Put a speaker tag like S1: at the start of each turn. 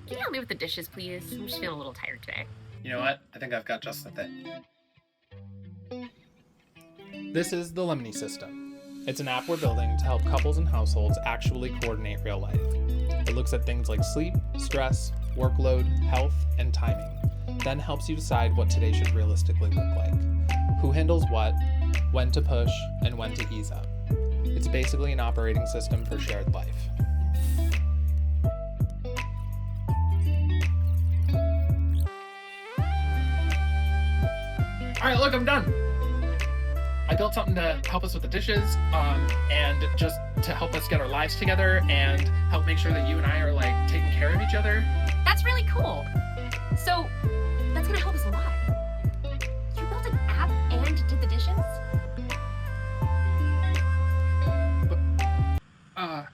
S1: Can you help me with the dishes, please? I'm just feeling a little tired today.
S2: You know what? I think I've got just the thing.
S3: This is the Lemony System. It's an app we're building to help couples and households actually coordinate real life. It looks at things like sleep, stress, workload, health, and timing, then helps you decide what today should realistically look like. Who handles what, when to push, and when to ease up. It's basically an operating system for shared life.
S2: All right, look, I'm done. I built something to help us with the dishes, and just to help us get our lives together and help make sure that you and I are like taking care of each other.
S1: That's really cool. So, that's gonna help us a lot. You built an app and did the dishes?
S2: But,